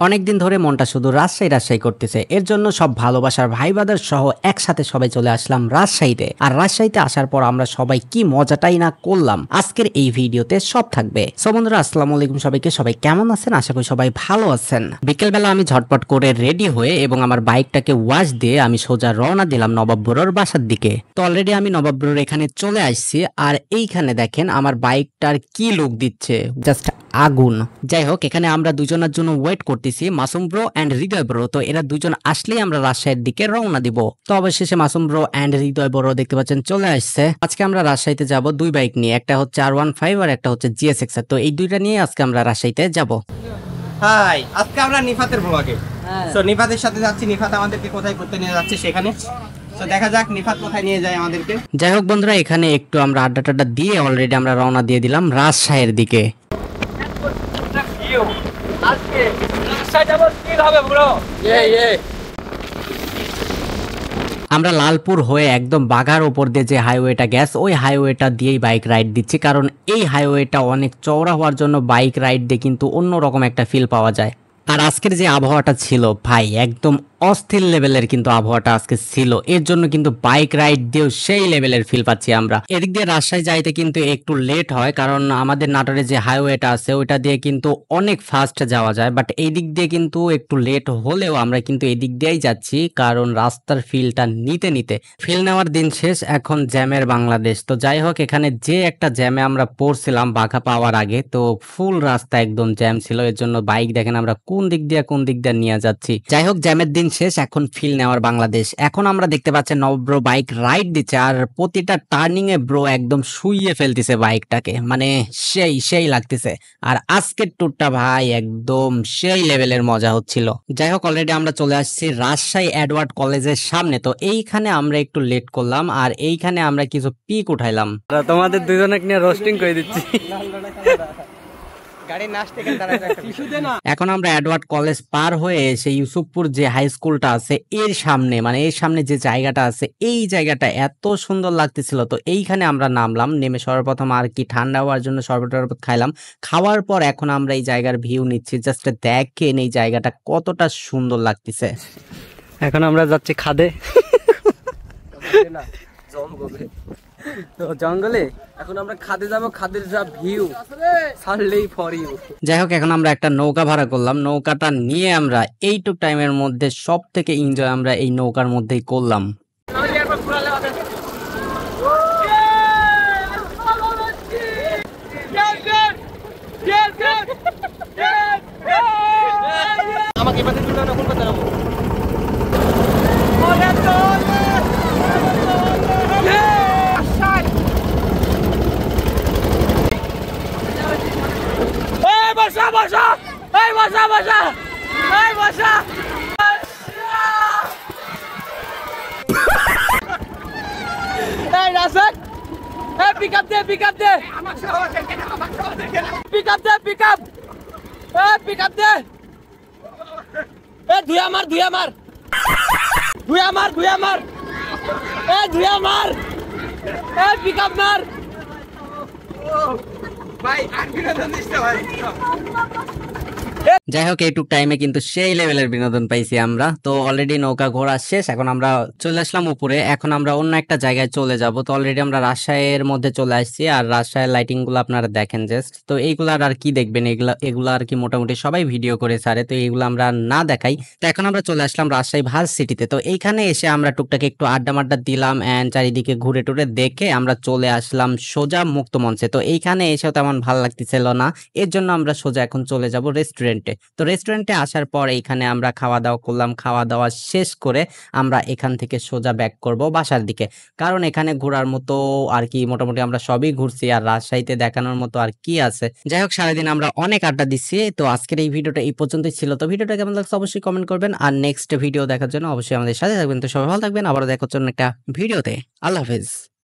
অনেকদিন ধরে মনটা শুধু রাজশাহী রাজশাহী করতেছে। এর জন্য সব ভালোবাসার ভাই ব্রাদার সহ একসাথে সবাই চলে আসলাম রাজশাহীতে। আর রাজশাহীতে আসার পর আমরা সবাই কি মজাটাই না করলাম, আজকের এই ভিডিওতে সব থাকবে। সো বন্ধুরা, আসসালামু আলাইকুম সবাইকে। সবাই কেমন আছেন? আশা করি সবাই ভালো আছেন। বিকেলবেলা আমি ঝটপট করে রেডি হয়ে এবং আমার বাইকটাকে ওয়াশ দিয়ে আমি সোজা রওনা দিলাম নবাব ব্রোর বাসার দিকে। তো অলরেডি আমি নবাব ব্রোর এখানে চলে আসছি। আর এইখানে দেখেন আমার বাইকটার কি লুক দিচ্ছে, জাস্ট আগুন। যাই হোক, এখানে আমরা দুজনের জন্য ওয়েট করতেছি, Masum bro and Hridoy bro. তো এরা দুজন আসলেই আমরা রাজশাহীর দিকে রওনা দিব। তো অবশেষে Masum bro and Hridoy bro দেখতে পাচ্ছেন চলে আসছে। আজকে আমরা রাজশাহীতে যাব দুই বাইক নিয়ে, একটা হচ্ছে R15 আর একটা হচ্ছে GSX। তো এই দুইটা নিয়ে আজকে আমরা রাজশাহীতে যাব। হাই, আজকে আমরা নিফাতের ব্লগে। সো নিফাতের সাথে যাচ্ছি। নিফাত আমাদেরকে কোথায় করতে নিয়ে যাচ্ছে সেখানে। তো দেখা যাক নিফাত কোথায় নিয়ে যায় আমাদেরকে। যাই হোক বন্ধুরা, এখানে একটু আমরা আড্ডা টাড্ডা দিয়ে অলরেডি আমরা রওনা দিয়ে দিলাম রাজশাহীর দিকে। আমরা লালপুর হয়ে একদম বাঘার উপর দিয়ে যে হাইওয়েটা গেছে, ওই হাইওয়েটা দিয়েই বাইক রাইড দিচ্ছি, কারণ এই হাইওয়েটা অনেক চওড়া হওয়ার জন্য বাইক রাইড দিয়ে কিন্তু অন্যরকম একটা ফিল পাওয়া যায়। আর আজকের যে আবহাওয়াটা ছিল ভাই, একদম অস্থির লেভেলের কিন্তু আবহাওয়াটা আজকে ছিল। এর জন্য কিন্তু বাইক রাইড দিয়েও সেই লেভেলের ফিল পাচ্ছি আমরা। এদিক দিয়ে রাজশাহী যাইতে কিন্তু একটু লেট হয়, কারণ আমাদের নাটোরে যে হাইওয়েটা আছে ওইটা দিয়ে কিন্তু অনেক ফাস্ট যাওয়া যায়। বাট এই দিক দিয়ে কিন্তু একটু লেট হলেও আমরা কিন্তু এই দিক দিয়েই যাচ্ছি, কারণ রাস্তার ফিলটা নিতে নিতে ফিল নেওয়ার দিন শেষ, এখন জ্যামের বাংলাদেশ। তো যাই হোক, এখানে যে একটা জ্যামে আমরা পড়ছিলাম বাঘা পাওয়ার আগে, তো ফুল রাস্তা একদম জ্যাম ছিল। এর জন্য বাইক দেখেন আমরা কোন দিক দিয়ে নিয়ে যাচ্ছি। যাই হোক, জ্যামের দিন শেষ, এখন ফিল নেওয়ার বাংলাদেশ। এখন আমরা দেখতে পাচ্ছি নব ব্রো বাইক রাইড দিচ্ছে, আর প্রতিটা টার্নিং এ ব্রো একদম শুইয়ে ফেলতেছে বাইকটাকে, মানে সেই লাগতেছে। আর আজকের ট্যুরটা ভাই একদম সেই লেভেলের মজা হচ্ছিল। যাই হোক, অলরেডি আমরা চলে আসছি রাজশাহী এডওয়ার্ড কলেজের সামনে। তো এইখানে আমরা একটু লেট করলাম, আর এইখানে আমরা কিছু পিক উঠাইলাম। তোমাদের দুজনকে নিয়ে রোস্টিং করে দিচ্ছি। এখন আমরা এডওয়ার্ড কলেজ পার হয়ে সেই ইউসুফপুর যে হাই স্কুলটা আছে এর সামনে, মানে এর সামনে যে জায়গাটা আছে, এই জায়গাটা এত সুন্দর লাগতেছিল। তো এইখানে আমরা নামলাম, নেমে সর্বপ্রথম আর কি ঠান্ডা হওয়ার জন্য শরবত খাইলাম। খাওয়ার পর এখন আমরা এই জায়গার ভিউ নিচ্ছি। জাস্ট দেখেন এই জায়গাটা কতটা সুন্দর লাগতেছে। এখন আমরা যাচ্ছি খাদে, জঙ্গলে। এখন আমরা খাদে যাবো, খাদের যা ভিউ ছাড়লেই ফর ইউ। যাই হোক, এখন আমরা একটা নৌকা ভাড়া করলাম। নৌকাটা নিয়ে আমরা এইটুক টাইমের মধ্যে সব থেকে এনজয় আমরা এই নৌকার মধ্যেই করলাম। আমাকে যাই হোক, এইটুক টাইমে কিন্তু সেই লেভেলের বিনোদন পাইছি আমরা। তো অলরেডি নৌকা ঘোরা শেষ, এখন আমরা চলে আসলাম উপরে। এখন আমরা অন্য একটা জায়গায় চলে যাব। তো অলরেডি আমরা রাজশাহীর মধ্যে চলে আসছি, আর রাজশাহীর লাইটিং গুলো আপনারা দেখেন জাস্ট। তো এইগুলার আর কি দেখবেন, এগুলো আর কি মোটামুটি সবাই ভিডিও করে ছাড়ে, তো এইগুলো আমরা না দেখাই। তো এখন আমরা চলে আসলাম রাজশাহী ভার্সিটিতে। তো এইখানে এসে আমরা টুকটাক একটু আড্ডা মাড্ডা দিলাম, এন্ড চারিদিকে ঘুরে টুরে দেখে আমরা চলে আসলাম সোজা মুক্ত মঞ্চে। তো এইখানে এসেও তেমন ভালো লাগতেছিল না, এর জন্য আমরা সোজা এখন চলে যাব রেস্টুরেন্টে। তো রেস্টুরেন্টে আসার পর এইখানে আমরা খাওয়া দাওয়া করলাম। খাওয়া দাওয়া শেষ করে আমরা এখান থেকে সোজা ব্যাক করব বাসার দিকে, কারণ এখানে ঘোরার মতো আর কি মোটামুটি আমরা সবই ঘুরছি, আর রাজশাহীতে দেখানোর মতো আর কি আছে। যাই হোক, সারাদিন আমরা অনেক আড্ডা দিচ্ছি। তো আজকের এই ভিডিওটা এই পর্যন্তই ছিল। তো ভিডিওটা কেমন লাগছে অবশ্যই কমেন্ট করবেন, আর নেক্সট ভিডিও দেখার জন্য অবশ্যই আমাদের সাথে থাকবেন। তো সবাই ভালো থাকবেন, আবার দেখা হচ্ছে একটা ভিডিওতে। আল্লাহ হাফেজ।